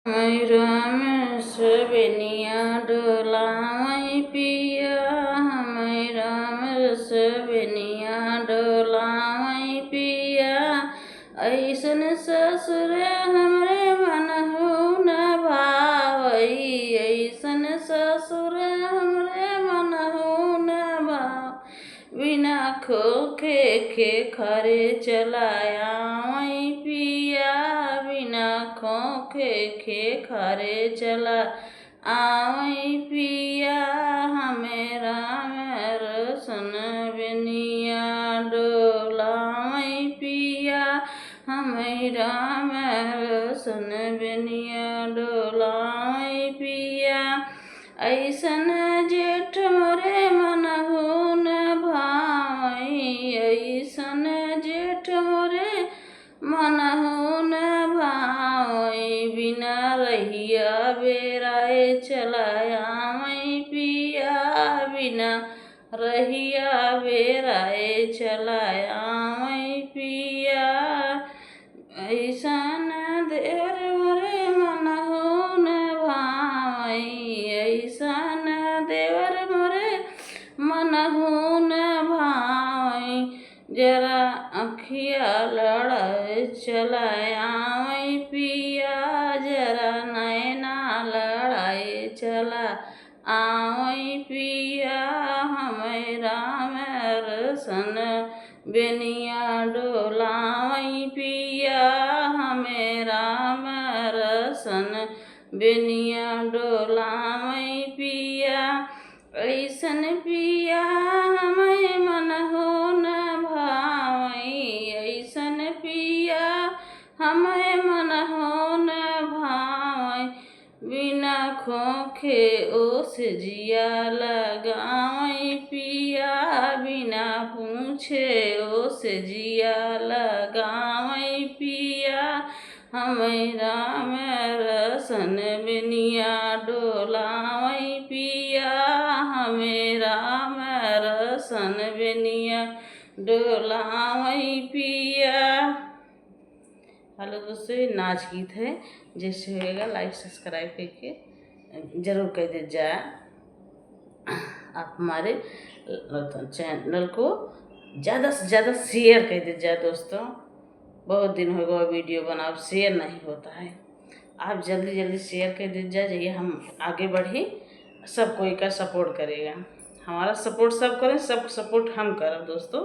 राम सबनिया डोलावई पिया, हमें राम सबनिया डोलावई पिया। ऐसन ससुर हमरे मनहु न भावई, ऐसन ससुर हमरे मनहु न भाव। बिना खोखे के खरे चलायावई पिया, बिना खोखे के खरे चला आवई पिया। हमें राम रसन बनिया डोलावई पिया, हमें राम रसन बनिया डोलावई पिया। ऐसन जेठ मोरे मनहु न भावई, ऐसन जेठ मोरे मनहु न भावई। बिना रहिया बेराए चलायावई पिया, बिना रहिया बेराए चलायावई पिया। ऐसन देवर मोरे मनहु न भावई, ऐसन देवर मोरे मनहु न भावई। जरा अखिया लड़ाए चलायावई पिया, जरा नैना लड़ाए चला आवई पिया। हमें राम रसन बनिया डोलावई पिया, हमें राम रसन बनिया डोलावई पिया। ऐसन पिया हमें मनहु न भावई, ऐसन पिया हमें मनहु न भावई। बिना खोखे ओस जिया लगावई पिया, बिना पूछे ओस जिया लगावई पिया। हमें राम रसन बनिया डोलावई पिया, हमें राम रसन बनिया डोलावई पिया। हेलो दोस्तों, ये नाच गीत है। जैसे होएगा लाइक सब्सक्राइब करके ज़रूर कर दे जाए। आप हमारे चैनल को ज़्यादा से ज़्यादा शेयर कर दे जाए दोस्तों। बहुत दिन हो गया वीडियो बनाओ, शेयर नहीं होता है। आप जल्दी जल्दी शेयर कर दे जाइए, हम आगे बढ़े। सब कोई का सपोर्ट करेगा, हमारा सपोर्ट सब करें, सब सपोर्ट हम करें दोस्तों।